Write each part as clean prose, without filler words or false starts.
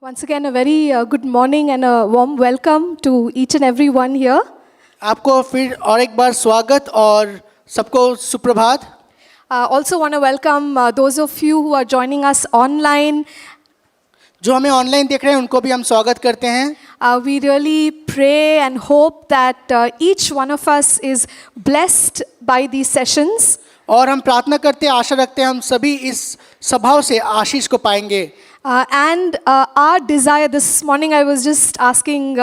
Once again, a very good morning and a warm welcome to each and every one here. आपको फिर और एक बार स्वागत और सबको सुप्रभात. Also want to welcome those of you who are joining us online. जो हमें ऑनलाइन देख रहे हैं उनको भी हम स्वागत करते हैं. We really pray and hope that each one of us is blessed by these sessions. और हम प्रार्थना करते हैं, आशा रखते हैं हम सभी इस सभाओं से आशीष को पाएंगे. And our desire this morning, I was just asking,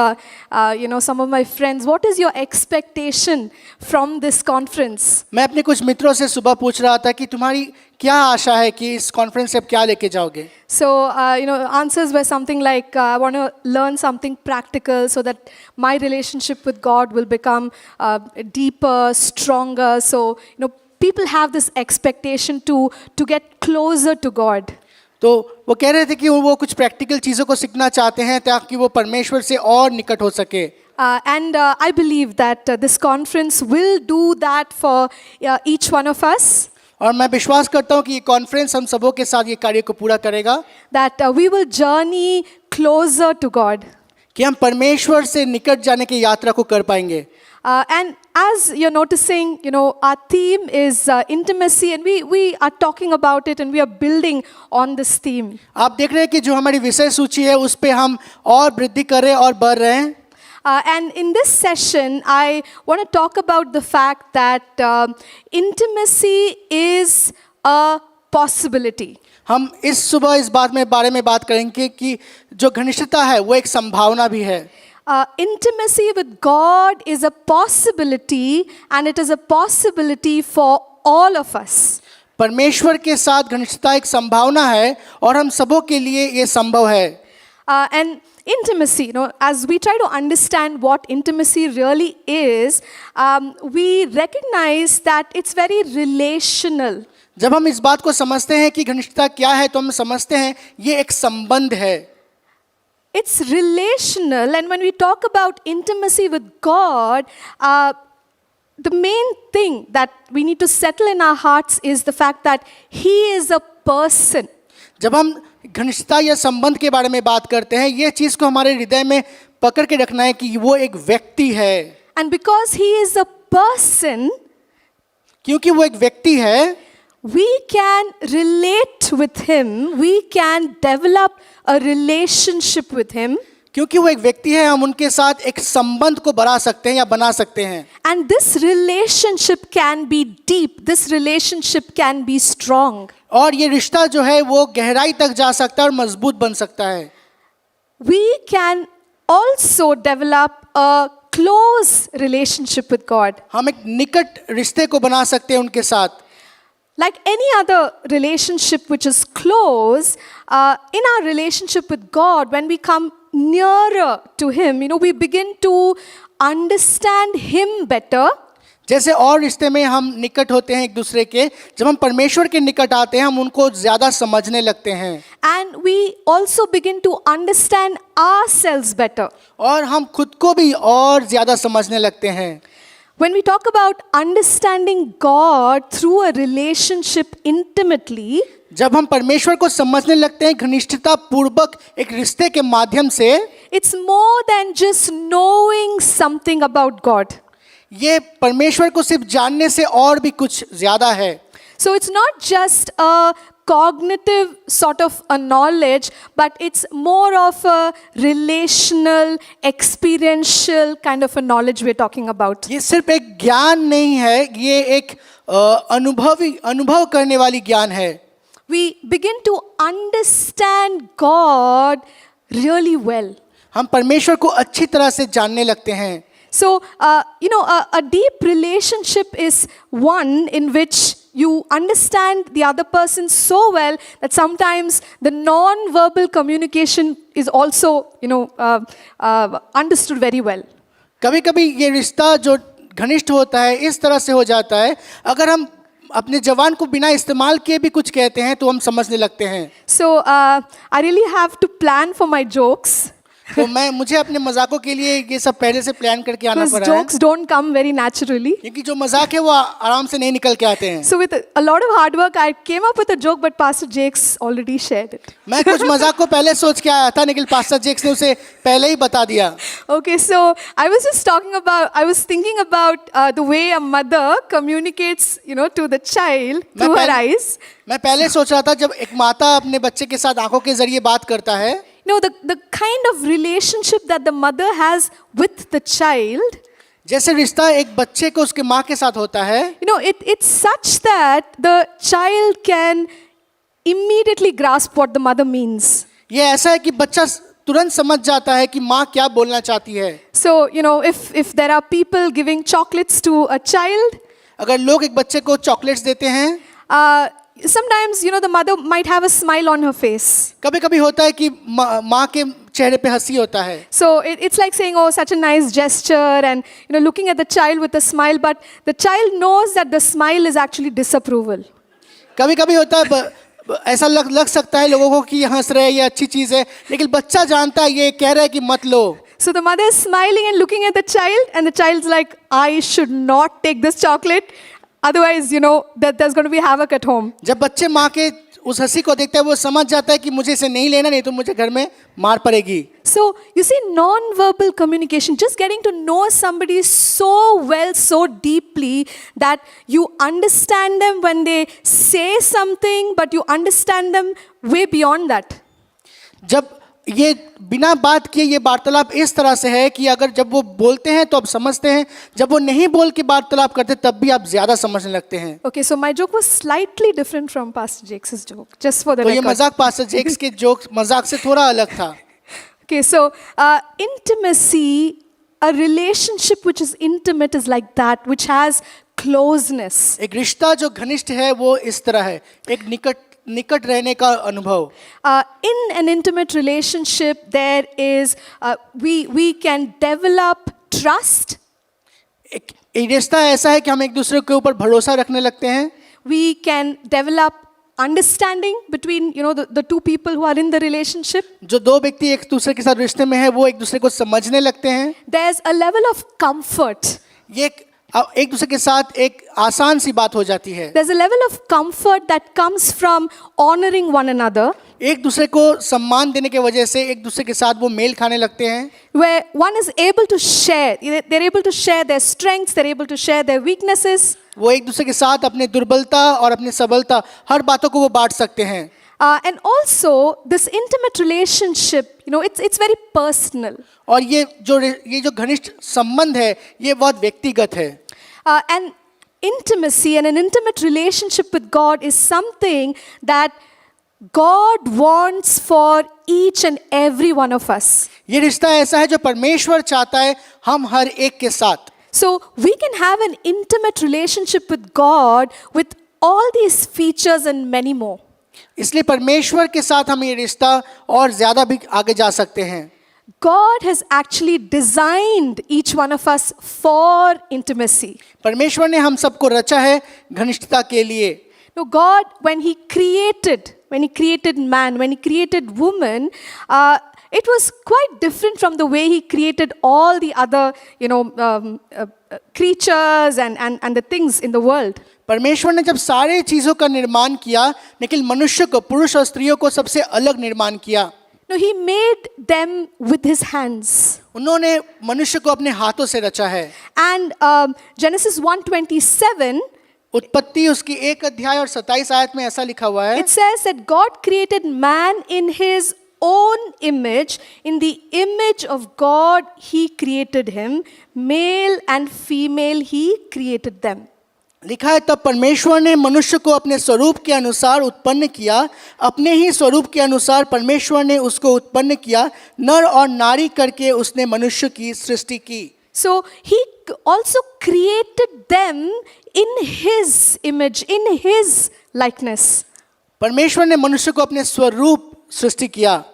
some of my friends, what is your expectation from this conference? मैं अपने कुछ मित्रों से सुबह पूछ रहा था कि तुम्हारी क्या आशा है कि इस कॉन्फ्रेंस से आप क्या लेके जाओगे. So, answers were something like, I want to learn something practical so that my relationship with God will become deeper, stronger. So, people have this expectation to get closer to God. तो वो कह रहे थे कि वो कुछ practical चीज़ों को सीखना चाहते हैं ताकि वो परमेश्वर से और निकट हो सके. And I believe that this conference will do that for each one of us. और मैं विश्वास करता हूँ कि ये कॉन्फ्रेंस हम सबों के साथ ये कार्य को पूरा करेगा. That we will journey closer to God. कि हम परमेश्वर से निकट जाने की यात्रा को कर पाएंगे. And as you're noticing, our theme is intimacy, and we are talking about it, and we are building on this theme. आप देख रहे हैं कि जो हमारी विषय सूची है उस पे हम और वृद्धि कर रहे हैं और बढ़ रहे हैं. And in this session, I want to talk about the fact that intimacy is a possibility. हम इस सुबह इस बारे में बात करेंगे कि जो घनिष्ठता है वो एक संभावना भी है. Intimacy with God is a possibility, and it is a possibility for all of us. परमेश्वर के साथ घनिष्ठता एक संभावना है और हम सबों के लिए ये संभव है. And intimacy, as we try to understand what intimacy really is, we recognize that it's very relational. जब हम इस बात को समझते हैं कि घनिष्ठता क्या है तो हम समझते हैं ये एक संबंध है. It's relational, and when we talk about intimacy with God, the main thing that we need to settle in our hearts is the fact that He is a person. जब हम घनिष्ठता या संबंध के बारे में बात करते हैं ये चीज़ को हमारे हृदय में पकड़ के रखना है कि वो एक व्यक्ति है. And because He is a person, क्योंकि वो एक व्यक्ति है, we can relate with Him, we can develop a relationship with Him. क्योंकि वो एक व्यक्ति है हम उनके साथ एक संबंध को बढ़ा सकते हैं या बना सकते हैं. And this relationship can be deep, this relationship can be strong. और ये रिश्ता जो है वो गहराई तक जा सकता है और मजबूत बन सकता है. We can also develop a close relationship with God. हम एक निकट रिश्ते को बना सकते हैं उनके साथ. Like any other relationship which is close, in our relationship with God, when we come nearer to Him, we begin to understand Him better. जैसे और रिश्ते में हम निकट होते हैं एक दूसरे के, जब हम परमेश्वर के निकट आते हैं हम उनको ज़्यादा समझने लगते हैं. And we also begin to understand ourselves better. और हम खुद को भी और ज़्यादा समझने लगते हैं. When we talk about understanding God through a relationship intimately, जब हम परमेश्वर को समझने लगते हैं घनिष्ठता पूर्वक एक रिश्ते के माध्यम से, it's more than just knowing something about God. ये परमेश्वर को सिर्फ जानने से और भी कुछ ज़्यादा है. So it's not just a cognitive sort of a knowledge, but it's more of a relational, experiential kind of a knowledge we're talking about. ये सिर्फ एक ज्ञान नहीं है, ये एक अनुभव करने वाली ज्ञान है. We begin to understand God really well. हम परमेश्वर को अच्छी तरह से जानने लगते हैं. So, a deep relationship is one in which you understand the other person so well that sometimes the non-verbal communication is also, understood very well. कभी-कभी ये रिश्ता जो घनिष्ठ होता है इस तरह से हो जाता है, अगर हम अपने जवान को बिना इस्तेमाल किए भी कुछ कहते हैं तो हम समझने लगते हैं. So, I really have to plan for my jokes. तो मुझे अपने मजाकों के लिए ये सब पहले से प्लान करके आना Because पड़ा है, jokes don't come very naturally. क्योंकि जो मजाक है वो आराम से नहीं निकल के आते हैं। So with a lot of hard work, I came up with a joke, but Pastor Jakes already shared it. मैं कुछ मजाक को पहले सोच के आया था, लेकिन पास्टर जेक्स ने उसे पहले ही बता दिया। Okay, so I was thinking about the way a mother communicates, to the child through her eyes. मैं पहले सोच रहा था जब एक माता अपने बच्चे के साथ आंखों के जरिए बात करता है, The kind of relationship that the mother has with the child, जैसे रिश्ता एक बच्चे को उसके माँ के साथ होता है, it's such that the child can immediately grasp what the mother means. ये ऐसा है कि बच्चा तुरंत समझ जाता है कि माँ क्या बोलना चाहती है। So, if there are people giving chocolates to a child, अगर लोग एक बच्चे को चॉकलेट्स देते हैं, sometimes, the mother might have a smile on her face. कभी-कभी होता है कि माँ के चेहरे पे हंसी होता है। So it's like saying, oh, such a nice gesture, and looking at the child with a smile, but the child knows that the smile is actually disapproval. कभी-कभी होता है ऐसा लग सकता है लोगों को कि ये हंस रहे हैं, ये अच्छी चीज़ है, लेकिन बच्चा जानता है ये कह रहा है कि मत लो। So the mother is smiling and looking at the child, and the child's like, I should not take this chocolate, otherwise, that there's going to be havoc at home. जब बच्चे माँ के उस हंसी को देखता है, वो समझ जाता है कि मुझे इसे नहीं लेना, नहीं तो मुझे घर में मार पड़ेगी। So you see, non-verbal communication, just getting to know somebody so well, so deeply, that you understand them when they say something, but you understand them way beyond that. जब ये बिना बात किए ये वार्तालाप इस तरह से है कि अगर जब वो बोलते हैं तो आप समझते हैं, जब वो नहीं बोल के वार्तालाप करते तब भी आप ज्यादा समझने लगते हैं। Okay, so my joke was slightly different from Pastor Jakes' joke, just for the तो ये record. मजाक पास्टर जेक्स के जोक मजाक से थोड़ा अलग था। Okay, so intimacy, a relationship which is intimate is like that, which has closeness. एक रिश्ता जो घनिष्ठ है वो इस तरह है, एक निकट रहने का अनुभव। In an intimate relationship, there is we can develop trust. एक रिश्ता ऐसा है कि हम एक दूसरे के ऊपर भरोसा रखने लगते हैं। We can develop understanding between the two people who are in the relationship. जो दो व्यक्ति एक दूसरे के साथ रिश्ते में है वो एक दूसरे को समझने लगते हैं। There's a level of comfort. ये एक दूसरे के साथ एक आसान सी बात हो जाती है। There's a level of comfort that comes from honoring one another, एक दूसरे को सम्मान देने की वजह से एक दूसरे के साथ वो मेल खाने लगते हैं, where one is able to share. They're able to share their strengths, they're able to share their weaknesses. वो एक दूसरे के साथ अपने दुर्बलता और अपनी सबलता हर बातों को वो बांट सकते हैं। And also, this intimate relationship, it's very personal. और ये जो घनिष्ठ संबंध है ये बहुत व्यक्तिगत है। And intimacy and an intimate relationship with God is something that God wants for each and every one of us. ये रिश्ता ऐसा है जो परमेश्वर चाहता है हम हर एक के साथ। So we can have an intimate relationship with God with all these features and many more. इसलिए परमेश्वर के साथ हम ये रिश्ता और ज्यादा भी आगे जा सकते हैं। God has actually designed each one of us for intimacy. परमेश्वर ने हम सबको रचा है घनिष्ठता के लिए। No, God, when He created man, when He created woman, it was quite different from the way He created all the other, creatures and the things in the world. परमेश्वर ने जब सारे चीजों का निर्माण किया, लेकिन मनुष्य को, पुरुष और स्त्रियों को सबसे अलग निर्माण किया। No, He made them with His hands. उन्होंने मनुष्य को अपने हाथों से रचा है। And Genesis 1:27, उत्पत्ति उसकी 1 अध्याय और 27 आयत में ऐसा लिखा हुआ है, it says that God created man in His own image. In the image of God, He created him. Male and female, He created them. लिखा है तब परमेश्वर ने मनुष्य को अपने स्वरूप के अनुसार उत्पन्न किया, अपने ही स्वरूप के अनुसार परमेश्वर ने उसको उत्पन्न किया, नर और नारी करके उसने मनुष्य की सृष्टि की। So He also created them in His image, in His likeness. परमेश्वर ने मनुष्य को अपने स्वरूप सृष्टि किया।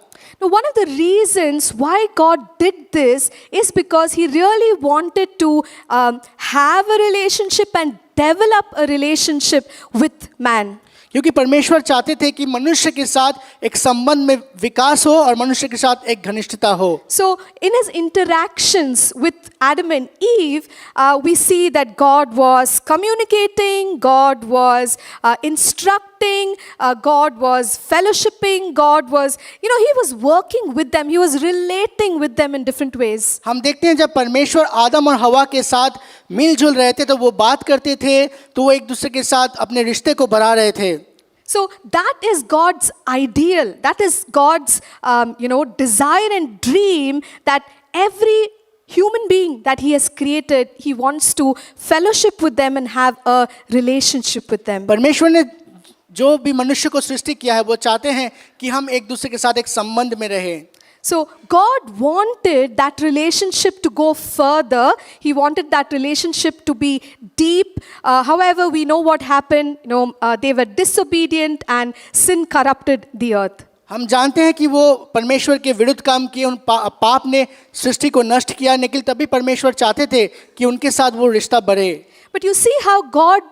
Now, one of the reasons why God did this is because He really wanted to have a relationship and develop a relationship with man. क्योंकि परमेश्वर चाहते थे कि मनुष्य के साथ एक संबंध में विकास हो और मनुष्य के साथ एक घनिष्ठता हो। So, in his interactions with Adam and Eve, we see that God was communicating, God was instructing, God was fellowshipping, God was, he was working with them, he was relating with them in different ways. हम देखते हैं जब परमेश्वर आदम और हवा के साथ मिलजुल रहे थे तो वो बात करते थे, तो वो एक दूसरे के साथ अपने रिश्ते को बढ़ा रहे थे। So that is God's ideal. That is God's, desire and dream that every human being that He has created, He wants to fellowship with them and have a relationship with them. परमेश्वर ने जो भी मनुष्य को सृष्टि किया है वो चाहते हैं कि हम एक दूसरे के साथ एक संबंध में रहें। So God wanted that relationship to go further. He wanted that relationship to be deep. However, we know what happened. They were disobedient and sin corrupted the earth. हम जानते हैं कि वो परमेश्वर के विरुद्ध काम किए, उन पाप ने सृष्टि को नष्ट किया, लेकिन तभी परमेश्वर चाहते थे कि उनके साथ वो रिश्ता बढ़े। But you see how God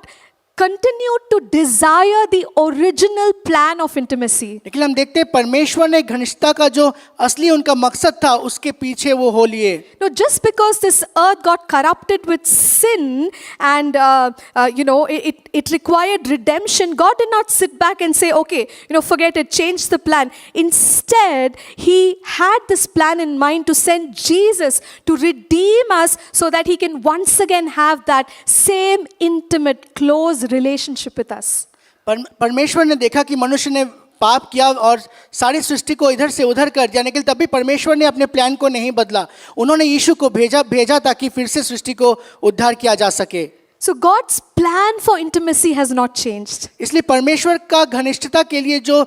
continued to desire the original plan of intimacy. लेकिन हम देखते हैं परमेश्वर ने घनिष्ठता का जो असली उनका मकसद था उसके पीछे वो हो लिए। No, just because this earth got corrupted with sin and it required redemption, God did not sit back and say, okay, forget it, change the plan. Instead, He had this plan in mind to send Jesus to redeem us so that He can once again have that same intimate, close relationship with us. परमेश्वर ने देखा कि मनुष्य ने पाप किया और सारी सृष्टि को इधर से उधर कर दिया, लेकिन तभी परमेश्वर ने अपने प्लान को नहीं बदला। उन्होंने यीशु को भेजा ताकि फिर से सृष्टि को उद्धार किया जा सके। So God's plan for intimacy has not changed. इसलिए परमेश्वर का घनिष्ठता के लिए जो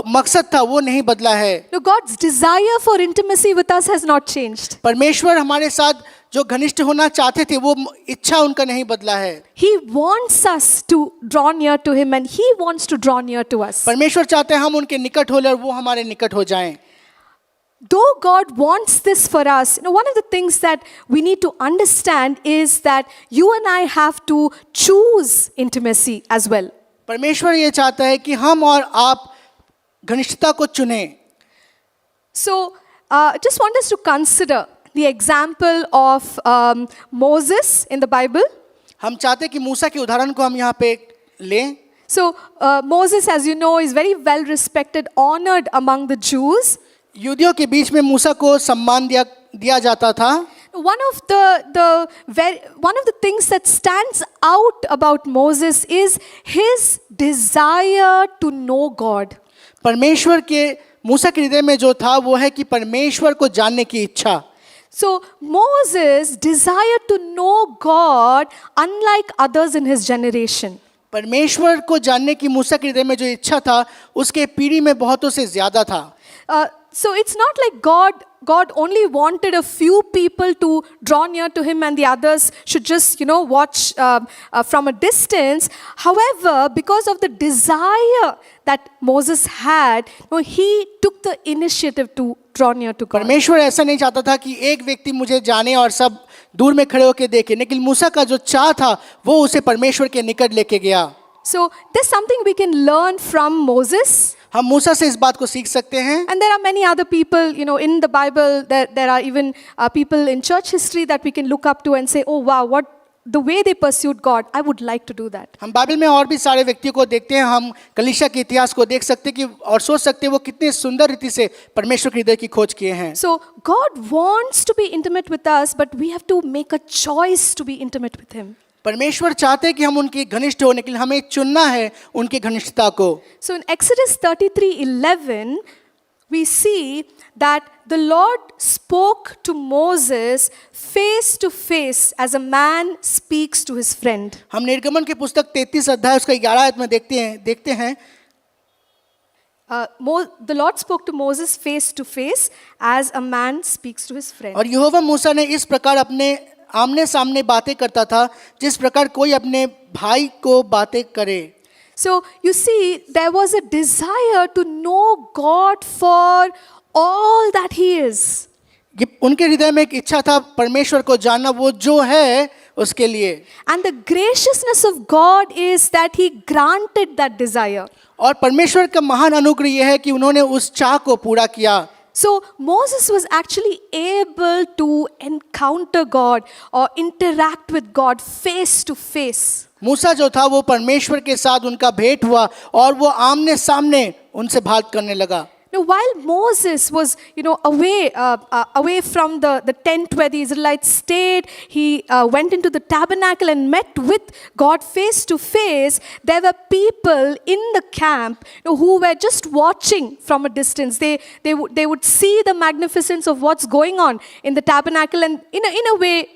मकसद था वो नहीं बदला है। No, God's desire for intimacy with us has not changed. परमेश्वर हमारे साथ जो घनिष्ठ होना चाहते थे वो इच्छा उनका नहीं बदला है। He wants us to draw near to Him and He wants to draw near to us. परमेश्वर चाहते हैं हम उनके निकट हो ले और वो हमारे निकट हो जाएं। Though God wants this for us, one of the things that we need to understand is that you and I have to choose intimacy as well. परमेश्वर ये चाहता है कि हम और आप घनिष्ठता को चुनें। So, just want us to consider the example of Moses in the Bible. हम चाहते हैं कि मूसा के उदाहरण को हम यहाँ पे लें। So, Moses, as you know, is very well respected, honored among the Jews. यहूदियों के बीच में मूसा को सम्मान दिया जाता था। One of the things that stands out about Moses is his desire to know God. परमेश्वर के मूसा के हृदय में जो था वो है कि परमेश्वर को जानने की इच्छा। So Moses desired to know God unlike others in his generation. परमेश्वर को जानने की मूसा के हृदय में जो इच्छा था उसके पीढ़ी में बहुतों से ज्यादा था। So it's not like God only wanted a few people to draw near to Him and the others should just, watch from a distance. However, because of the desire that Moses had, he took the initiative to draw near to God. परमेश्वर ऐसा नहीं चाहता था कि एक व्यक्ति मुझे जाने और सब दूर में खड़े होकर देखे, लेकिन मूसा का जो चाह था वो उसे परमेश्वर के निकट लेके गया। So there's something we can learn from Moses. हम मूसा से इस बात को सीख सकते हैं। And there are many other people, in the Bible, there are even people in church history that we can look up to and say, oh wow, the way they pursued God, I would like to do that. हम Bible में और भी सारे व्यक्तियों को देखते हैं, हम कलीसिया के इतिहास को देख सकते हैं कि और सोच सकते हैं वो कितने सुंदर रीति से परमेश्वर के हृदय की खोज किए हैं। So God wants to be intimate with us, but we have to make a choice to be intimate with Him. परमेश्वर चाहते हैं कि हम उनके घनिष्ठ होने के लिए हमें चुनना है उनके घनिष्ठता को। So in Exodus 33:11, we see that the Lord spoke to Moses face to face as a man speaks to his friend. हम निर्गमन की पुस्तक 33 अध्याय उसका 11 आयत में देखते हैं The Lord spoke to Moses face to face as a man speaks to his friend. और यहोवा मूसा ने इस प्रकार अपने आमने सामने बातें करता था जिस प्रकार कोई अपने भाई को बातें करे। So you see, there was a desire to know God for all that He is. उनके हृदय में एक इच्छा था परमेश्वर को जानना, वो जो है उसके लिए। And the graciousness of God is that He granted that desire. और परमेश्वर का महान अनुग्रह यह है कि उन्होंने उस चाह को पूरा किया। So Moses was actually able to encounter God or interact with God face to face. मूसा जो था वो परमेश्वर के साथ उनका भेंट हुआ और वो आमने सामने उनसे बात करने लगा। Now, while Moses was, away from the tent where the Israelites stayed, he went into the tabernacle and met with God face to face. There were people in the camp, who were just watching from a distance. They would see the magnificence of what's going on in the tabernacle, and in a way,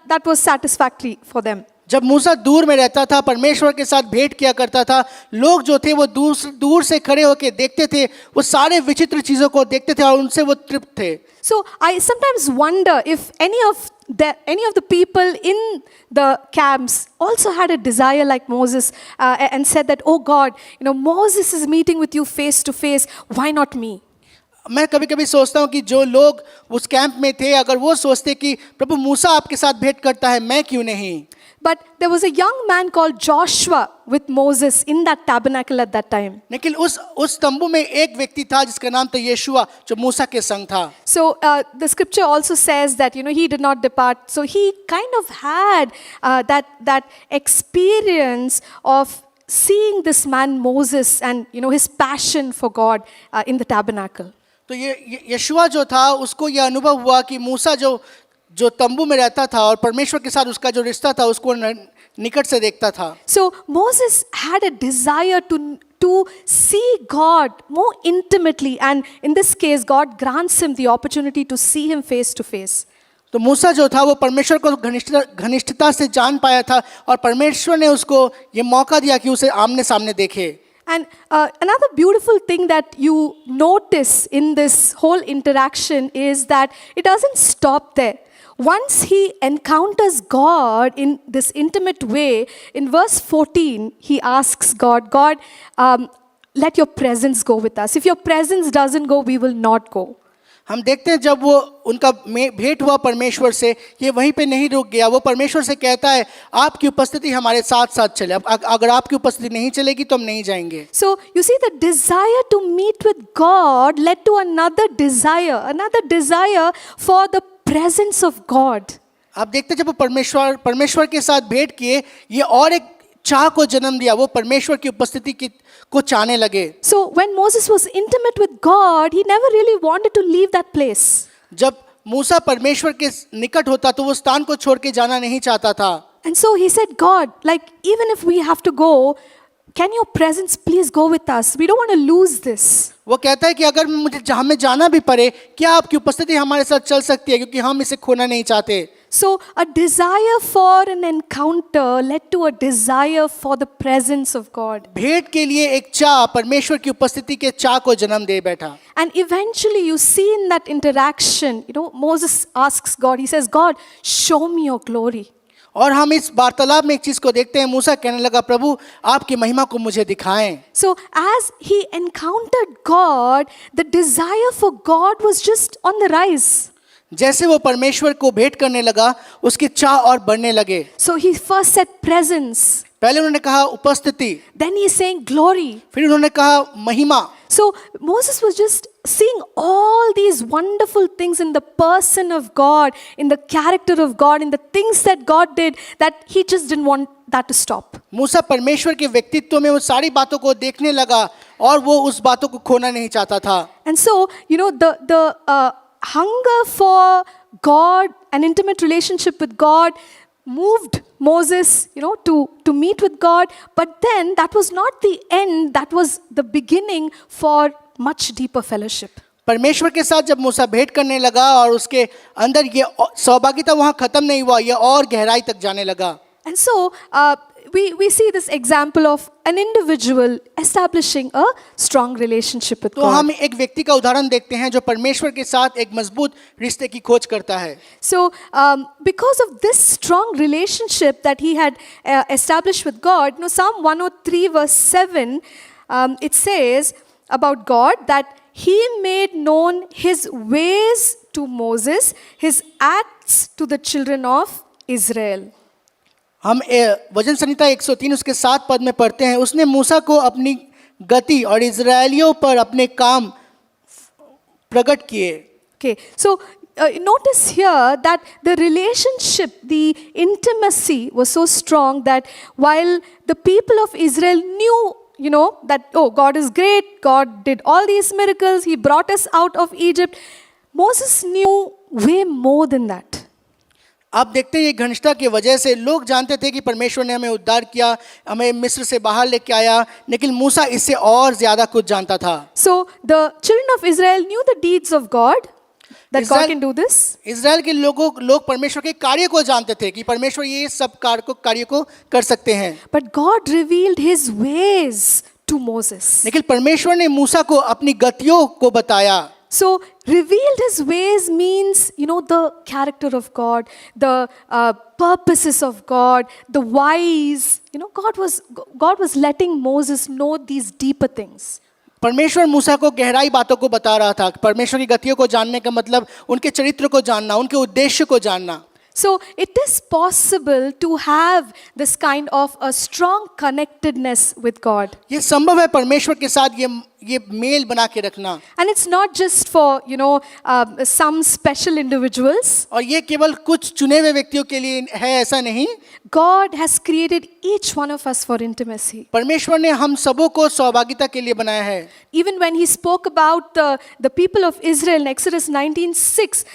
that was satisfactory for them. जब मूसा दूर में रहता था, परमेश्वर के साथ भेंट किया करता था, लोग जो थे वो दूर से खड़े होकर देखते थे, वो सारे विचित्र चीज़ों को देखते थे और उनसे वो तृप्त थे। So I sometimes wonder if any of the people in the camps also had a desire like Moses and said that, oh God, Moses is meeting with you face to face, why not me? मैं कभी कभी सोचता हूँ कि जो लोग उस camp में थे, अगर वो सोचते कि प्रभु मूसा आपके साथ भेंट करता है, मैं क्यों नहीं। But there was a young man called Joshua with Moses in that tabernacle at that time. लेकिन उस तंबू में एक व्यक्ति था जिसका नाम था यीशुआ, जो मूसा के संग था। So the scripture also says that he did not depart. So he kind of had that experience of seeing this man Moses and his passion for God in the tabernacle. तो ये यीशुआ जो था, उसको यह अनुभव हुआ कि मूसा जो तंबू में रहता था और परमेश्वर के साथ उसका जो रिश्ता था उसको निकट से देखता था। So Moses had a desire to see God more intimately, and in this case God grants him the opportunity to see him face to face. तो मूसा जो था वो परमेश्वर को घनिष्ठता से जान पाया था और परमेश्वर ने उसको ये मौका दिया कि उसे आमने सामने देखे। And another beautiful thing that you notice in this whole interaction is that it doesn't stop there. Once he encounters God in this intimate way, in verse 14, he asks God, let your presence go with us. If your presence doesn't go, we will not go. हम देखते हैं जब वो उनका भेंट हुआ परमेश्वर से, ये वहीं पे नहीं रुक गया, वो परमेश्वर से कहता है आपकी उपस्थिति हमारे साथ साथ चले, अगर आपकी उपस्थिति नहीं चलेगी तो हम नहीं जाएंगे। So you see, the desire to meet with God led to another desire for the presence of God. आप देखते जब वो परमेश्वर के साथ भेंट किए, ये और एक चाह को जन्म दिया, वो परमेश्वर की उपस्थिति को चाहने लगे। So when Moses was intimate with God, he never really wanted to leave that place. जब मूसा परमेश्वर के निकट होता तो वो स्थान को छोड़ के जाना नहीं चाहता था। And so he said, God, even if we have to go, can your presence please go with us? We don't want to lose this. वो कहता है कि अगर हमें जाना भी पड़े, क्या आपकी उपस्थिति हमारे साथ चल सकती है, क्योंकि हम इसे खोना नहीं चाहते। So a desire for an encounter led to a desire for the presence of God. भेंट के लिए एक चाह, परमेश्वर की उपस्थिति के चाह को जन्म दे बैठा। And eventually you see in that interaction, Moses asks God, he says, God, show me your glory. और हम इस वार्तालाप में एक चीज को देखते हैं, मूसा कहने लगा प्रभु आपकी महिमा को मुझे दिखाएं। So as he encountered God, the desire for God was just on the rise. जैसे वो परमेश्वर को भेंट करने लगा, उसकी चाह और बढ़ने लगे। So he first said presence. पहले उन्होंने कहा उपस्थिति, Then he is saying glory. फिर उन्होंने कहा महिमा। So Moses was just seeing all these wonderful things in the person of God, in the character of God, in the things that God did, that he just didn't want that to stop. मूसा परमेश्वर के व्यक्तित्व में वो सारी बातों को देखने लगा और वो उस बातों को खोना नहीं चाहता था। And so, the hunger for God, an intimate relationship with God, moved Moses, to meet with God. But then that was not the end, that was the beginning for much deeper fellowship. परमेश्वर के साथ जब मूसा भेंट करने लगा और उसके अंदर ये सहभागिता वहाँ खत्म नहीं हुआ, ये और गहराई तक जाने लगा। And so we see this example of an individual establishing a strong relationship with तो God. हम एक व्यक्ति का उदाहरण देखते हैं जो परमेश्वर के साथ एक मजबूत रिश्ते की खोज करता है। So because of this strong relationship that he had established with God, Psalm 103 verse 7, it says about God that he made known his ways to Moses, his acts to the children of Israel. हम वचन संहिता 103 उसके 7 पद में पढ़ते हैं, उसने मूसा को अपनी गति और इजरायलियों पर अपने काम प्रकट किए। Okay, so notice here that the relationship, the intimacy was so strong that while the people of Israel knew, that, oh, God is great, God did all these miracles, He brought us out of Egypt, Moses knew way more than that. आप देखते हैं ये घनिष्ठता की वजह से लोग जानते थे कि परमेश्वर ने हमें उद्धार किया, हमें मिस्र से बाहर लेके आया, लेकिन मूसा इससे और ज्यादा कुछ जानता था। So the children of Israel knew the deeds of God, that God Israel- can do this. Israel के लोग परमेश्वर के कार्य को जानते थे कि परमेश्वर ये सब कार्य को कर सकते हैं, But God revealed His ways to Moses. लेकिन परमेश्वर ने मूसा को अपनी गतियों को बताया। So revealed His ways means, the character of God, the purposes of God, the whys. God was letting Moses know these deeper things. परमेश्वर मूसा को गहराई बातों को बता रहा था। परमेश्वर की गतियों को जानने का मतलब उनके चरित्र को जानना, उनके उद्देश्य को जानना। So it is possible to have this kind of a strong connectedness with God. ये संभव है परमेश्वर के साथ ये मेल बना के रखना। And it's not just for, some special individuals. और ये केवल कुछ चुने हुए व्यक्तियों के लिए है, ऐसा नहीं। God has created each one of us for intimacy. परमेश्वर ने हम सबों को सहभागिता के लिए बनाया है। Even when He spoke about the people of Israel in Exodus 19:6,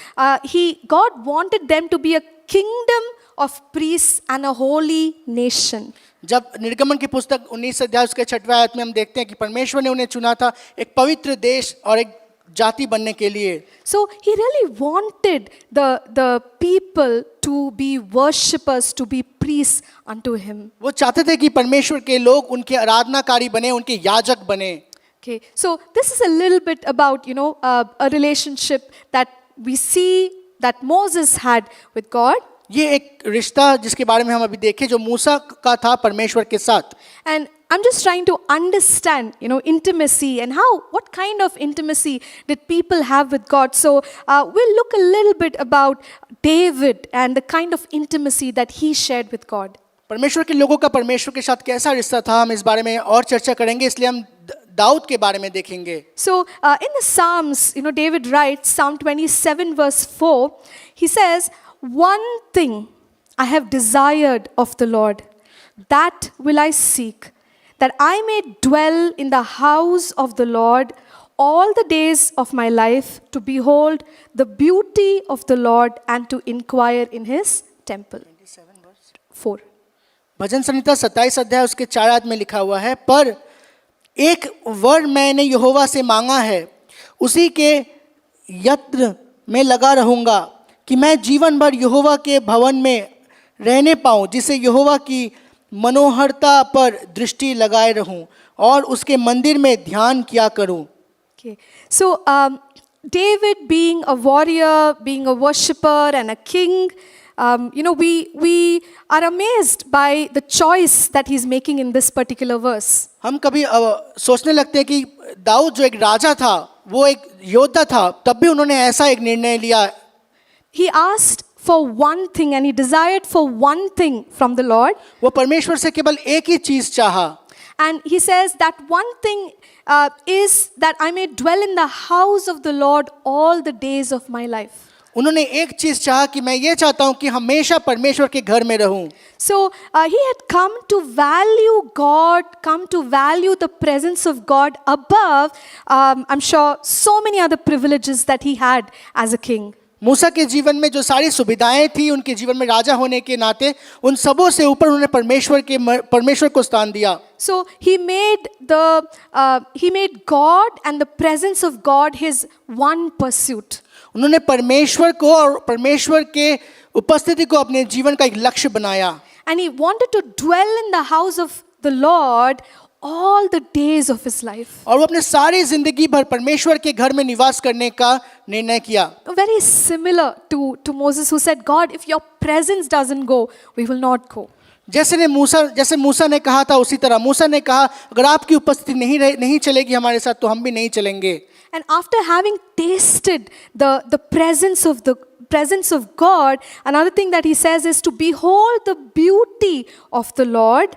God wanted them to be a kingdom of priests and a holy nation. जब निर्गमन की पुस्तक 19 अध्याय उसके 6वें आयत में हम देखते हैं कि परमेश्वर ने उन्हें चुना था एक पवित्र देश और एक जाति बनने के लिए। So He really wanted the people to be worshippers, to be priests unto Him. वो चाहते थे कि परमेश्वर के लोग उनके आराधनाकारी बने, उनके याजक बने। Okay, so this is a little bit about, a relationship that we see that Moses had with God. ये एक रिश्ता जिसके बारे में हम अभी देखें जो मूसा का था परमेश्वर के साथ। And I'm just trying to understand, intimacy and what kind of intimacy did people have with God. So we'll look a little bit about David and the kind of intimacy that he shared with God. परमेश्वर के लोगों का परमेश्वर के साथ कैसा रिश्ता था, हम इस बारे में और चर्चा करेंगे, इसलिए हम दाऊद के बारे में देखेंगे। So in the Psalms, David writes, Psalm 27 verse 4, he says, "One thing I have desired of the Lord, that will I seek, that I may dwell in the house of the Lord all the days of my life, to behold the beauty of the Lord and to inquire in His temple." 4. भजन संहिता 27 अध्याय उसके 4 आयत में लिखा हुआ है, पर एक वर मैंने यहोवा से मांगा है, उसी के यत्न में लगा रहूंगा कि मैं जीवन भर यहोवा के भवन में रहने पाऊं, जिसे यहोवा की मनोहरता पर दृष्टि लगाए रहूं और उसके मंदिर में ध्यान किया करूं। Okay. So David, being a warrior, being a worshipper and a king, we are amazed by the choice that he's making in this particular verse. हम कभी सोचने लगते हैं कि दाऊद जो एक राजा था, वो एक योद्धा था, तब भी उन्होंने ऐसा एक निर्णय लिया। He asked for one thing and he desired for one thing from the Lord. वो परमेश्वर से केवल एक ही चीज चाहा। And he says that one thing is that I may dwell in the house of the Lord all the days of my life. उन्होंने एक चीज चाहा कि मैं ये चाहता हूं कि हमेशा परमेश्वर के घर में रहूं। So he had come to value God, come to value the presence of God above, I'm sure, so many other privileges that he had as a king. मूसा के जीवन में जो सारी सुविधाएं थी, उनके जीवन में राजा होने के नाते उन सबों से ऊपर उन्होंने परमेश्वर को स्थान दिया। So he made God and the presence of God his one pursuit. उन्होंने परमेश्वर को और परमेश्वर के उपस्थिति को अपने जीवन का एक लक्ष्य बनाया। And he wanted to dwell in the house of the Lord all the days of his life. और वो अपने सारी जिंदगी भर परमेश्वर के घर में निवास करने का निर्णय किया। Very similar to Moses, who said, God, if your presence doesn't go, we will not go. जैसे मूसा ने कहा था, उसी तरह मूसा ने कहा, अगर आपकी उपस्थिति नहीं चलेगी हमारे साथ तो हम भी नहीं चलेंगे। And after having tasted the presence of God, another thing that he says is to behold the beauty of the Lord.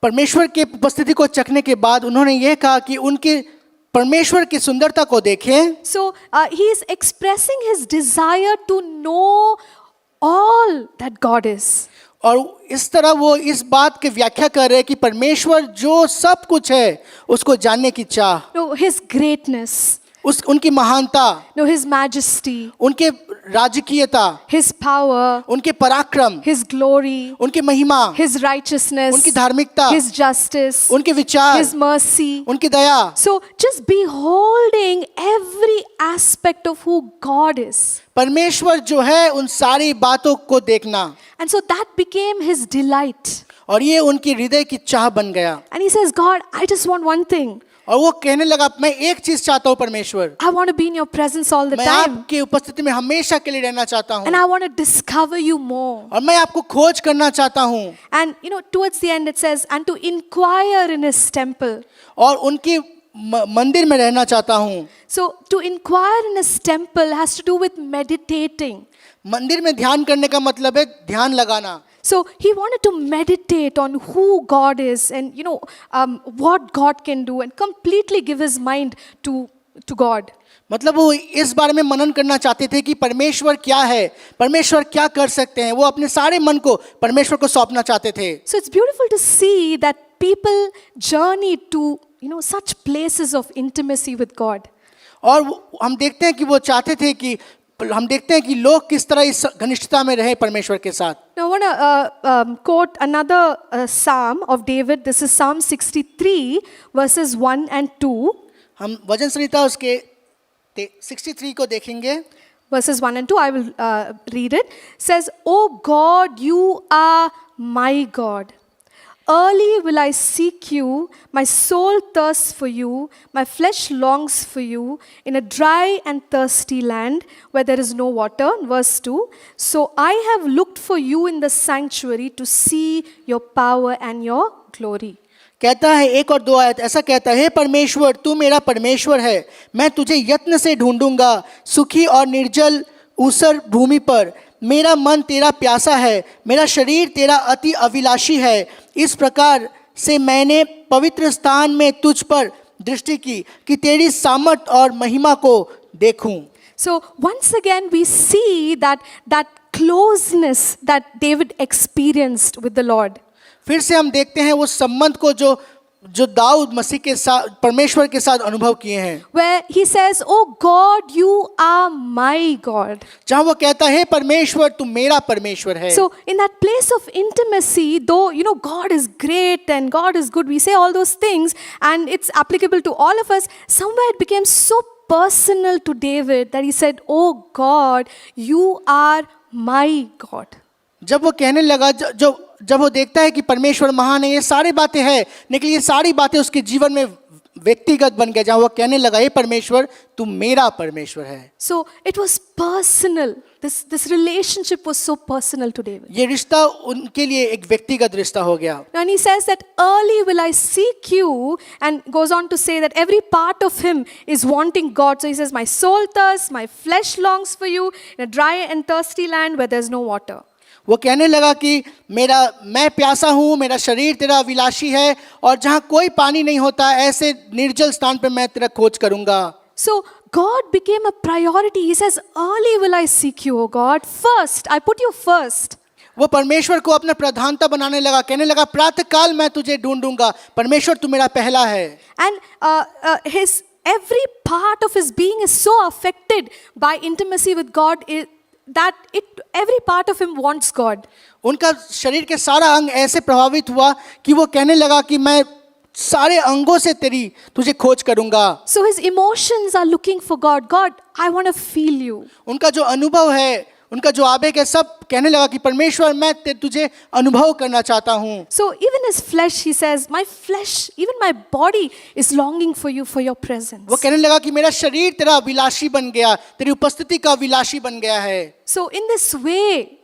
परमेश्वर के उपस्थिति को चखने के बाद उन्होंने यह कहा कि उनके परमेश्वर की सुंदरता को देखें। So he is expressing his desire to know all that God is. और इस तरह वो इस बात की व्याख्या कर रहे हैं कि परमेश्वर जो सब कुछ है उसको जानने की चाह, No, his greatness, उनकी महानता, no, his majesty, उनके राजकीयता, his power, उनके पराक्रम, his glory, उनकी महिमा, his righteousness, उनकी धार्मिकता, his justice, उनके विचार, his mercy. उनकी दया। So just beholding every aspect of who God is. परमेश्वर जो है उन सारी बातों को देखना, And so that became his delight. और ये उनकी हृदय की चाह बन गया। And he says, God, I just want one thing. और वो कहने लगा मैं एक चीज चाहता हूँ परमेश्वर, I want to be in your presence all the मैं time. आपकी उपस्थिति में हमेशा के लिए रहना चाहता And हूँ, I want to discover you more. और मैं आपको खोज करना चाहता हूँ। And towards the end it says, and to inquire in his temple. और उनकी मंदिर में रहना चाहता हूँ। So to inquire in his temple has to do with meditating. मंदिर में ध्यान करने का मतलब है ध्यान लगाना। So he wanted to meditate on who God is and what God can do and completely give his mind to God. मतलब वो इस बारे में मनन करना चाहते थे कि परमेश्वर क्या है, परमेश्वर क्या कर सकते हैं। वो अपने सारे मन को परमेश्वर को सौंपना चाहते थे। So it's beautiful to see that people journey to such places of intimacy with God. और हम देखते हैं कि वो चाहते थे कि हम देखते हैं कि लोग किस तरह इस घनिष्ठता में रहे परमेश्वर के साथ। Now I want to quote another psalm of David. This is Psalm 63 verses 1 and 2. हम वचन संहिता उसके 63 को देखेंगे। Verses 1 and 2, I will read it. Says, O God, you are my God. Early will I seek you. My soul thirsts for you. My flesh longs for you in a dry and thirsty land where there is no water. Verse 2. So I have looked for you in the sanctuary to see your power and your glory. कहता है 1 और 2 आयत ऐसा कहता है, परमेश्वर तू मेरा परमेश्वर है, मैं तुझे यत्न से ढूंढूंगा सुखी और निर्जल ऊसर भूमि पर। मेरा मन तेरा प्यासा है, मेरा शरीर तेरा अति अभिलाषी है। इस प्रकार से मैंने पवित्र स्थान में तुझ पर दृष्टि की कि तेरी सामर्थ और महिमा को देखूं। So once again we see that closeness that David experienced with the Lord. फिर से हम देखते हैं उस संबंध को जो दाऊद मसीह के साथ परमेश्वर के साथ अनुभव किए हैं, Where he says, Oh God, you are my God. जहां वो कहता है परमेश्वर तू मेरा परमेश्वर है। So in that place of intimacy, though God is great and God is good, we say all those things and it's applicable to all of us, somewhere it became so personal to David that he said, Oh God, you are my God. जब वो कहने लगा जब वो देखता है कि परमेश्वर महान है, ये सारी बातें हैं, लेकिन ये सारी बातें उसके जीवन में व्यक्तिगत बन गया, जहां वो कहने लगा हे परमेश्वर तू मेरा परमेश्वर है। So it was personal. This relationship was so personal to David. ये रिश्ता उनके लिए एक व्यक्तिगत रिश्ता हो गया। And he says that early will I seek you, and goes on to say that every part of him is wanting God. So he says, my soul thirsts, my flesh longs for you in a dry and thirsty land where there's no water. वो कहने लगा कि मैं प्यासा हूँ, मेरा शरीर तेरा अभिलाषी है, और जहाँ कोई पानी नहीं होता ऐसे निर्जल स्थान पे मैं तेरा खोज करूँगा। So God became a priority. He says, early will I seek you, O God. First, I put you first. वो परमेश्वर को अपना प्रधानता बनाने लगा, कहने लगा प्रातः काल मैं तुझे ढूंढूंगा, परमेश्वर तू मेरा पहला है। And his every part of his being is so affected by intimacy with God that every part of him wants God. उनका शरीर के सारा अंग ऐसे प्रभावित हुआ कि वो कहने लगा कि मैं सारे अंगों से तुझे खोज करूंगा। So his emotions are looking for God. God, I want to feel you. उनका जो अनुभव है, उनका जो आवेग है, सब कहने लगा कि परमेश्वर मैं तुझे अनुभव करना चाहता हूँ। So even his flesh, he says, my flesh, even my body is longing for you, for your presence. वो कहने लगा कि मेरा शरीर तेरा अभिलाषी बन गया, तेरी उपस्थिति का अभिलाषी बन गया है। So in this way,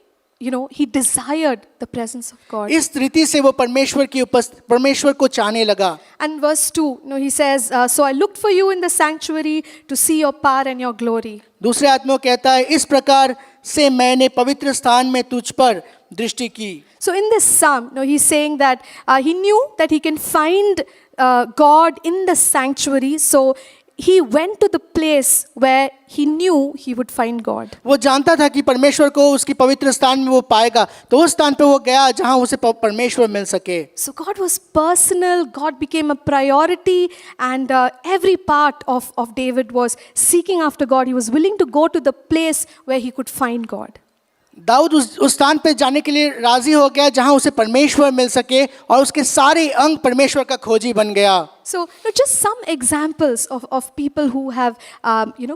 he desired the presence of God. इस रीति से वो परमेश्वर को चाहने लगा. And verse 2, he says, so I looked for you in the sanctuary to see your power and your glory. दूसरे आत्मा कहता है, इस प्रकार से मैंने पवित्र स्थान में तुझ पर दृष्टि की. So in this psalm, he's saying that he knew that he can find God in the sanctuary. So he went to the place where he knew he would find God. वो जानता था कि परमेश्वर को उसकी पवित्र स्थान में वो पाएगा, तो उस स्थान पे वो गया जहां उसे परमेश्वर मिल सके. So God was personal, God became a priority, and every part of David was seeking after God. He was willing to go to the place where he could find God. Dawood उस स्थान पे जाने के लिए राजी हो गया जहां उसे परमेश्वर मिल सके, और उसके सारे अंग परमेश्वर का खोजी बन गया. So, just some examples of people who have,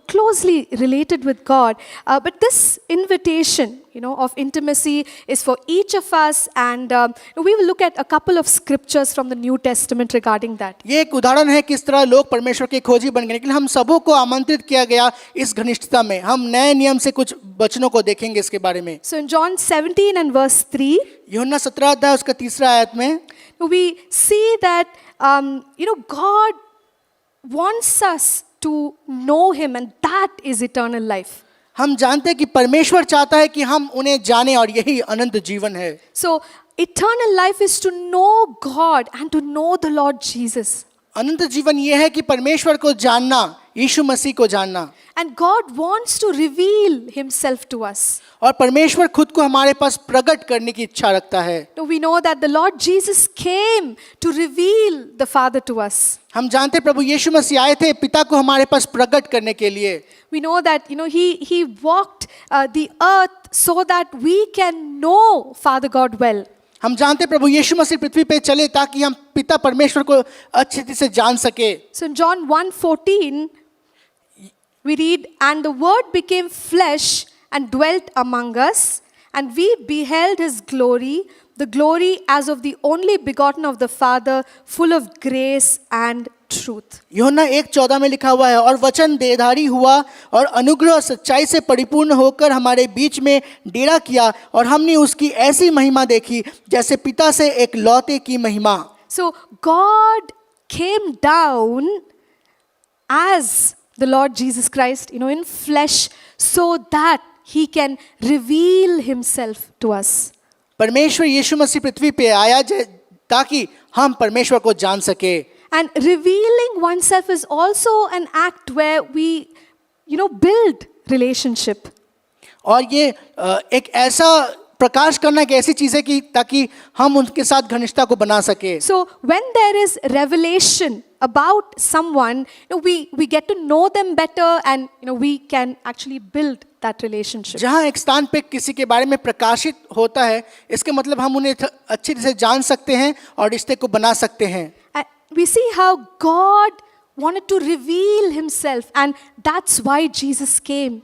closely related with God. But this invitation, of intimacy is for each of us. And we will look at a couple of scriptures from the New Testament regarding that. ये एक उदाहरण है किस तरह लोग परमेश्वर के खोजी बन गए, लेकिन हम सबों को आमंत्रित किया गया इस घनिष्ठता में. हम नए नियम से कुछ वचनों को देखेंगे इसके बारे में. So in John 17 and verse 3, यूहन्ना 17 अध्याय उसका 3 आयत में we see that God wants us to know Him, and that is eternal life. हम जानते हैं कि परमेश्वर चाहता है कि हम उन्हें जानें, और यही अनंत जीवन है. So eternal life is to know God and to know the Lord Jesus. अनंत जीवन ये है कि परमेश्वर को जानना, यीशु मसीह को जानना. And God wants to reveal Himself to us. और परमेश्वर खुद को हमारे पास प्रकट करने की इच्छा रखता है. So we know that the Lord Jesus came to reveal the Father to us. हम जानते हैं प्रभु यीशु मसीह आए थे पिता को हमारे पास प्रकट करने के लिए. We know that He walked the earth so that we can know Father God well. हम जानते हैं प्रभु यीशु मसीह पृथ्वी पे चले ताकि हम पिता परमेश्वर को अच्छी तरह से जान सके. So in John 1:14 we read, and the word became flesh and dwelt among us, and we beheld His glory, the glory as of the only begotten of the Father, full of grace and truth. यूहन्ना 1:14 में लिखा हुआ है, और वचन देहधारी हुआ और अनुग्रह सच्चाई से परिपूर्ण होकर हमारे बीच में डेरा किया, और हमने उसकी ऐसी महिमा देखी जैसे पिता से एक लौते की महिमा. So God came down as the Lord Jesus Christ, in flesh, so that He can reveal Himself to us. परमेश्वर यीशु मसीह पृथ्वी पे आया ताकि हम परमेश्वर को जान सके. And revealing oneself is also an act where we, build relationship. और ये एक ऐसा प्रकाश करना एक ऐसी चीज है कि ताकि हम उनके साथ घनिष्ठता को बना सके. So when there is revelation about someone, we get to know them better, and we can actually build that relationship. जहाँ एक स्थान पे किसी के बारे में प्रकाशित होता है, इसके मतलब हम उन्हें अच्छी तरह से जान सकते हैं और रिश्ते को बना सकते हैं. And we see how God wanted to reveal Himself, and that's why Jesus came.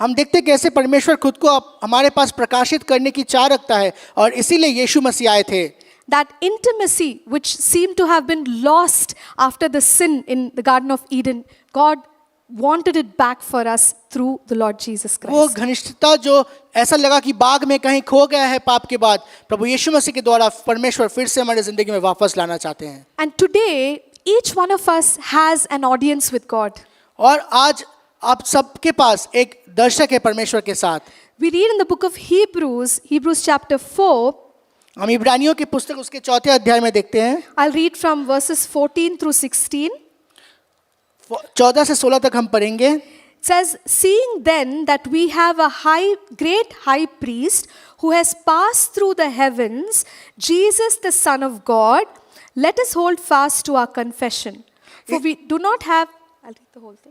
हम देखते हैं कैसे परमेश्वर खुद को हमारे पास प्रकाशित करने की चाह रखता है, और इसीलिए यीशु मसीह आए थे. That intimacy which seemed to have been lost after the sin in the Garden of Eden, God wanted it back for us through the Lord Jesus Christ. वो घनिष्ठता जो ऐसा लगा कि बाग में कहीं खो गया है पाप के बाद, प्रभु यीशु मसीह के द्वारा परमेश्वर फिर से हमारे जिंदगी में वापस लाना चाहते हैं. And today, each one of us has an audience with God. और आज आप सबके पास एक दर्शक है परमेश्वर के साथ. We read in the book of Hebrews chapter 4. हम इब्रानियों की पुस्तक उसके 4 अध्याय में देखते हैं. I'll read from verses 14 through 16. 14 से 16 तक हम पढ़ेंगे. It says, seeing then that we have a great high priest who has passed through the heavens, Jesus the Son of God, let us hold fast to our confession. For we do not have, I'll read the whole thing.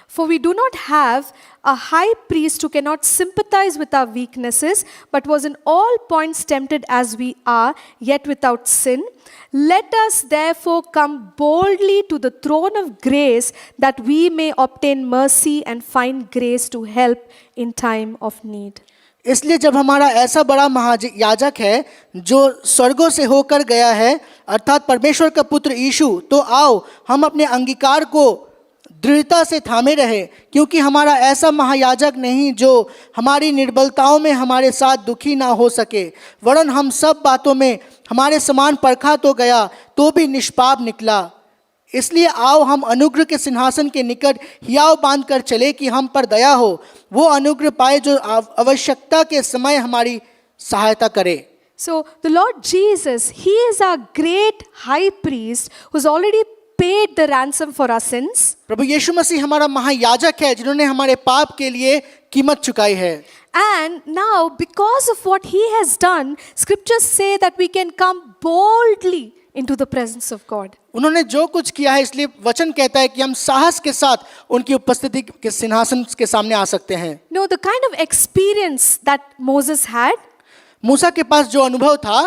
For we do not have a high priest who cannot sympathize with our weaknesses, but was in all points tempted as we are, yet without sin. Let us therefore come boldly to the throne of grace, that we may obtain mercy and find grace to help in time of need. इसलिए जब हमारा ऐसा बड़ा महायाजक है जो स्वर्गों से होकर गया है, अर्थात परमेश्वर का पुत्र यीशु, तो आओ हम अपने अंगीकार को दृढ़ता से थामे रहे, क्योंकि हमारा ऐसा महायाजक नहीं जो हमारी निर्बलताओं में हमारे साथ दुखी ना हो सके, वरन हम सब बातों में हमारे समान परखा तो गया तो भी निष्पाप निकला। इसलिए आओ हम अनुग्रह के सिंहासन के निकट हियाव बांध कर चले कि हम पर दया हो, वो अनुग्रह पाए जो आवश्यकता के समय हमारी सहायता करे। So the Lord Jesus, He is our great high priest who's already paid the ransom for our sins. प्रभु यीशु मसीह हमारा महायाजक है जिन्होंने हमारे पाप के लिए कीमत चुकाई है। And now, because of what He has done, scriptures say that we can come boldly into the presence of God. उन्होंने जो कुछ किया है, इसलिए वचन कहता है कि हम साहस के साथ उनकी उपस्थिति के सिंहासन के सामने आ सकते हैं। You know, the kind of experience that Moses had, मूसा के पास जो अनुभव था,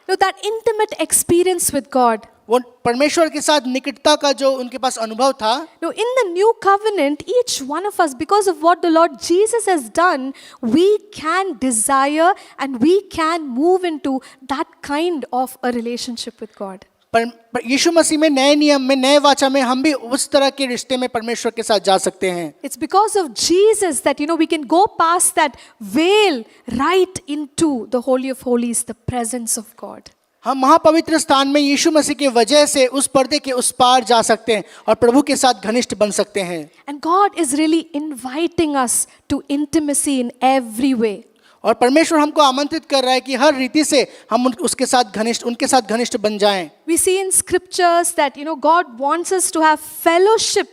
you know, that intimate experience with God. वो परमेश्वर के साथ निकटता का जो उनके पास अनुभव था, Now, in the new covenant, each one of us, because of what the Lord Jesus has done, we can desire and we can move into that kind of a relationship with God. पर यीशु मसीह में नए नियम में, नए वाचा में हम भी उस तरह के रिश्ते में परमेश्वर के साथ जा सकते हैं। It's because of Jesus that, you know, we can go past that veil right into the Holy of Holies, the presence of God. हम महापवित्र स्थान में यीशु मसीह की वजह से उस पर्दे के उस पार जा सकते हैं और प्रभु के साथ घनिष्ठ बन सकते हैं। And God is really inviting us to intimacy in every way. और परमेश्वर हमको आमंत्रित कर रहा है कि हर रीति से हम उनके साथ घनिष्ठ बन जाएं। We see in scriptures that, you know, God wants us to have fellowship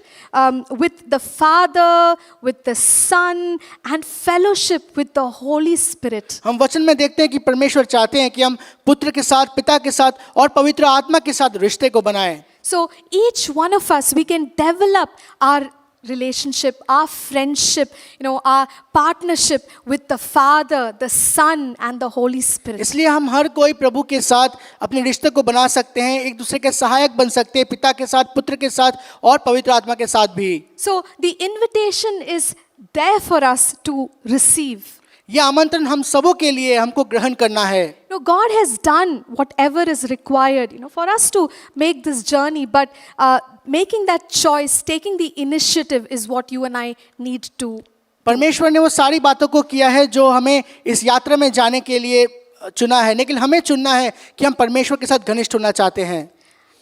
with the Father, with the Son, and fellowship with the Holy Spirit. हम वचन में देखते हैं कि परमेश्वर चाहते हैं कि हम पुत्र के साथ, पिता के साथ और पवित्र आत्मा के साथ रिश्ते को बनाएं। So each one of us, we can develop our relationship, our friendship, you know, our partnership with the Father, the Son, and the Holy Spirit. इसलिए हम हर कोई प्रभु के साथ अपने रिश्ते को बना सकते हैं, एक दूसरे के सहायक बन सकते हैं, पिता के साथ, पुत्र के साथ और पवित्र आत्मा के साथ भी। So the invitation is there for us to receive. यह आमंत्रण हम सबों के लिए हमको ग्रहण करना है। You know, God has done whatever is required, you know, for us to make this journey, but making that choice, taking the initiative is what you and I need to. परमेश्वर ने वो सारी बातों को किया है जो हमें इस यात्रा में जाने के लिए चुना है, लेकिन हमें चुनना है कि हम परमेश्वर के साथ घनिष्ठ होना चाहते हैं।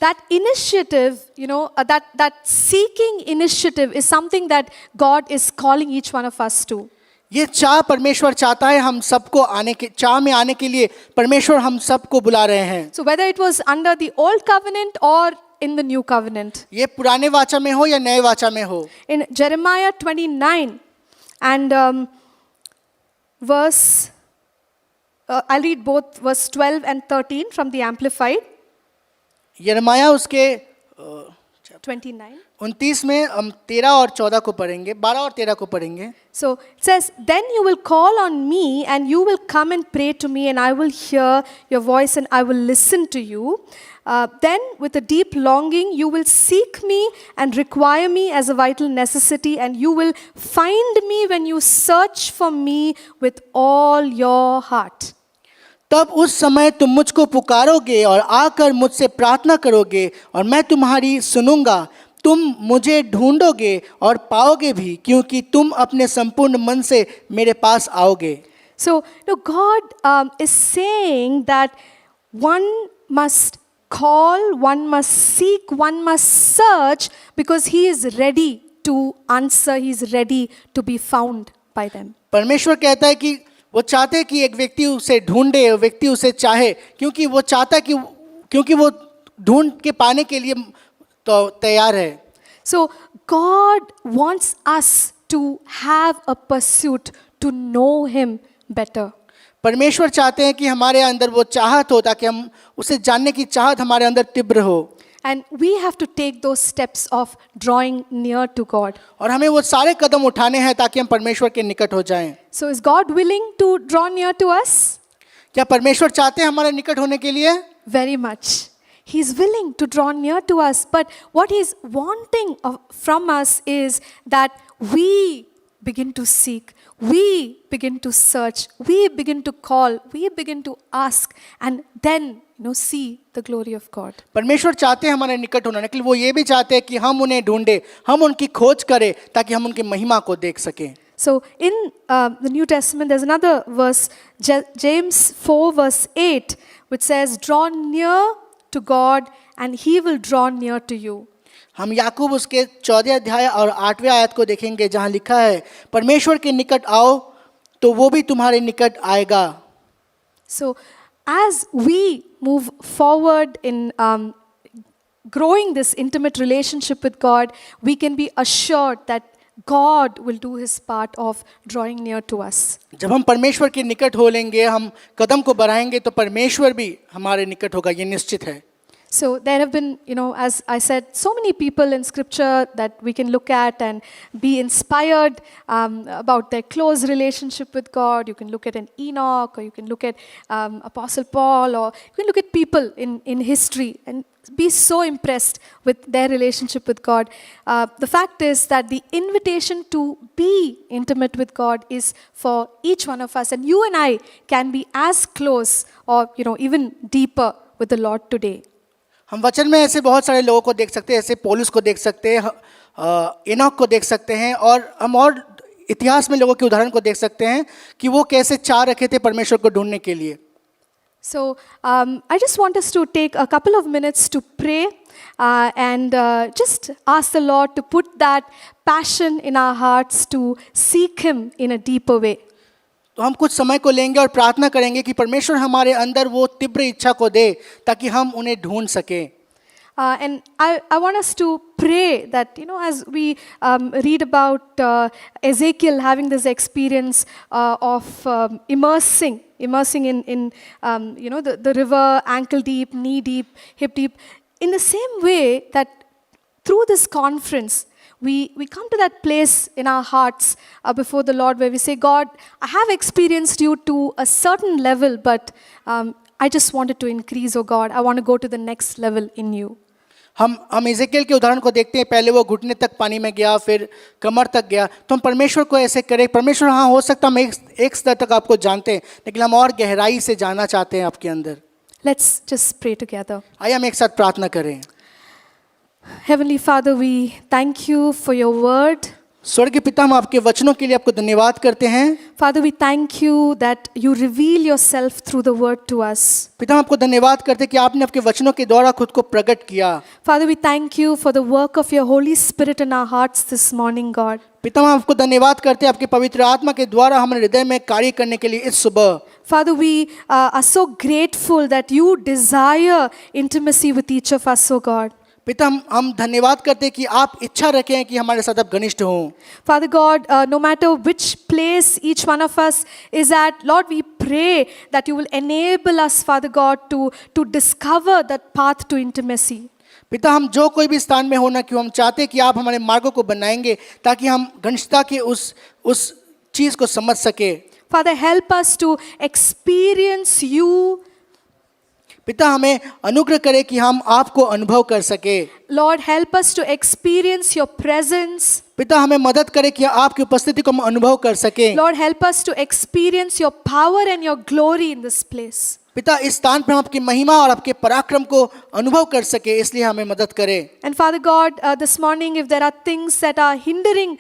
That initiative, you know, that seeking initiative is something that God is calling each one of us to. ये चाह परमेश्वर चाहता है, हम सबको चाह में आने के लिए परमेश्वर हम सबको बुला रहे हैं। So whether it was under the old covenant or in the new covenant. ये पुराने वाचा में हो या नए वाचा में हो। In Jeremiah 29 and I'll read both verse 12 and 13 from the Amplified. यिर्मयाह उसके 29. 29 में हम 13 और 14 को पढ़ेंगे, 12 और 13 को पढ़ेंगे। So it says, then you will call on me and you will come and pray to me and I will hear your voice and I will listen to you. Then with a deep longing you will seek me and require me as a vital necessity, and you will find me when you search for me with all your heart. तब उस समय तुम मुझको पुकारोगे और आकर मुझसे प्रार्थना करोगे और मैं तुम्हारी सुनूंगा। तुम मुझे ढूंढोगे और पाओगे भी, क्योंकि तुम अपने संपूर्ण मन से मेरे पास आओगे। So, you know, God is saying that one must call, one must seek, one must search, because He is ready to answer, He is ready to be found by them. परमेश्वर कहता है कि वो चाहते हैं कि एक व्यक्ति उसे ढूंढे, व्यक्ति उसे चाहे, क्योंकि वो चाहता है क्योंकि वो ढूंढ के पाने के लिए तो तैयार है। So God wants us to have a pursuit to know Him better. परमेश्वर चाहते हैं कि हमारे अंदर वो चाहत हो, ताकि हम उसे जानने की चाहत हमारे अंदर तीव्र हो। And we have to take those steps of drawing near to God. और हमें वो सारे कदम उठाने हैं ताकि हम परमेश्वर के निकट हो जाएं। So is God willing to draw near to us? क्या परमेश्वर चाहते हैं हमारे निकट होने के लिए? Very much. He is willing to draw near to us, but what He is wanting from us is that we begin to seek, we begin to search, we begin to call, we begin to ask, and then, see the glory of God. परमेश्वर चाहते हैं हमारे निकट होना, लेकिन वो ये भी चाहते हैं कि हम उन्हें ढूंढे, हम उनकी खोज करें ताकि हम उनकी महिमा को देख सकें. So in the New Testament, there's another verse, James 4 verse 8, which says, "Draw near to God, and He will draw near to you." हम याकूब उसके 14 अध्याय और 8वें आयत को देखेंगे जहाँ लिखा है, परमेश्वर के निकट आओ तो वो भी तुम्हारे निकट आएगा. So as we move forward in growing this intimate relationship with God, we can be assured that God will do His part of drawing near to us. जब हम परमेश्वर के निकट हो लेंगे, हम कदम को बढ़ाएंगे तो परमेश्वर भी हमारे निकट होगा, ये निश्चित है. So there have been, as I said, so many people in Scripture that we can look at and be inspired about their close relationship with God. You can look at an Enoch, or you can look at Apostle Paul, or you can look at people in history and be so impressed with their relationship with God. The fact is that the invitation to be intimate with God is for each one of us, and you and I can be as close or even deeper with the Lord today. हम वचन में ऐसे बहुत सारे लोगों को देख सकते हैं, ऐसे पौलुस को देख सकते हैं, एनोक को देख सकते हैं, और हम और इतिहास में लोगों के उदाहरण को देख सकते हैं कि वो कैसे चाह रखे थे परमेश्वर को ढूंढने के लिए. So I just want us to take a couple of minutes to pray and just ask the Lord to put that passion in our hearts to seek Him in a deeper way. तो हम कुछ समय को लेंगे और प्रार्थना करेंगे कि परमेश्वर हमारे अंदर वो तीव्र इच्छा को दे ताकि हम उन्हें ढूंढ सकें. And I want us to pray that, as we read about Ezekiel having this experience of immersing in the river, ankle deep, knee deep, hip deep, in the same way that through this conference, we come to that place in our hearts before the Lord where we say, God, I have experienced you to a certain level, but I just wanted to increase, oh God. I want to go to the next level in you. हम इज़ेकियल के उदाहरण को देखते हैं. पहले वो घुटने तक पानी में गया, फिर कमर तक गया. तो हम परमेश्वर को ऐसे करें, परमेश्वर हाँ हो सकता हम एक स्तर तक आपको जानते हैं, लेकिन हम और गहराई से जानना चाहते हैं आपके अंदर. Let's just pray together. आइए हम एक साथ प्रार्थना करें. Heavenly Father, we thank you for your word. स्वर्गीय पिता, हम आपके वचनों के लिए आपको धन्यवाद करते हैं. Father, we thank you that you reveal yourself through the word to us. पिता, हम आपको धन्यवाद करते हैं कि आपने आपके वचनों के द्वारा खुद को प्रकट किया. Father, we thank you for the work of your Holy Spirit in our hearts this morning, God. पिता, हम आपको धन्यवाद करते हैं आपके पवित्र आत्मा के द्वारा हमारे हृदय में कार्य करने के लिए इस सुबह. Father, we are so grateful that you desire intimacy with each of us, oh God. पिता, हम धन्यवाद करते हैं कि आप इच्छा रखें कि हमारे साथ आप घनिष्ठ हों. Father God, no matter which place each one of us is at, Lord, we pray that you will enable us, Father God, to discover that path to intimacy. पिता, हम जो कोई भी स्थान में होना क्यों, हम चाहते हैं कि आप हमारे मार्गों को बनाएंगे ताकि हम घनिष्ठता के उस चीज़ को समझ सके. Father, help us to experience you. पिता, हमें अनुग्रह करें कि हम आपको अनुभव कर सके. Lord, help us to experience your presence. पिता, हमें मदद करें कि आपकी उपस्थिति को हम अनुभव कर सके. Lord, help us to experience your power and your glory in this place. पिता, इस स्थान पर हम आपकी महिमा और आपके पराक्रम को अनुभव कर सके, इसलिए हमें मदद करें. And Father God, this morning, if there are things that are hindering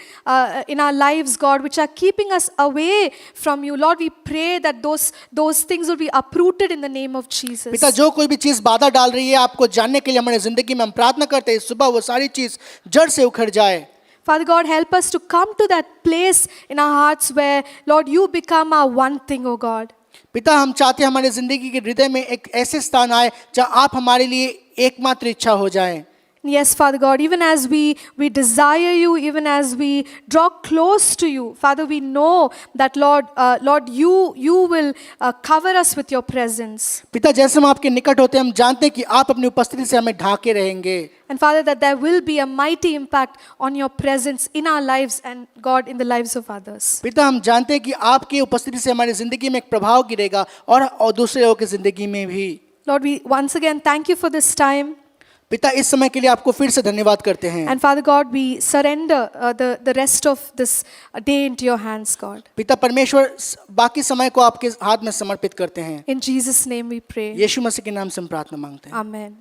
in our lives, God, which are keeping us away from you, Lord, we pray that those things will be uprooted in the name of Jesus. पिता, जो कोई भी चीज़ बाधा डाल रही है आपको जानने के लिए हमारे ज़िंदगी में, हम प्रार्थना करते हैं सुबह वो सारी चीज़ जड़ से उखड़ जाए. Father God, help us to come to that place in our hearts where, Lord, you become our one thing, oh God. पिता, हम चाहते हैं हमारे ज़िंदगी के हृदय में एक ऐसे स्थान आए जहाँ आप हमारे लिए एकमात्र इच्छा हो जाएं. Yes, Father God, even as we desire you, even as we draw close to you, Father, we know that, Lord, you will cover us with your presence. पिता, जैसे हम आपके निकट होते हैं, हम जानते हैं कि आप अपनी उपस्थिति से हमें ढाके रहेंगे. And Father, that there will be a mighty impact on your presence in our lives and, God, in the lives of others. पिता, हम जानते हैं कि आपकी उपस्थिति से हमारी ज़िंदगी में एक प्रभाव गिरेगा और दूसरे लोगों की ज़िंदगी में भी. Lord, we once again thank you for this time. पिता इस समय के लिए आपको फिर से धन्यवाद करते हैं। And Father God, we surrender the rest of this day into your hands, God. पिता परमेश्वर बाकी समय को आपके हाथ में समर्पित करते हैं। In Jesus' name we pray. यीशु मसीह के नाम से हम प्रार्थना मांगते हैं। Amen.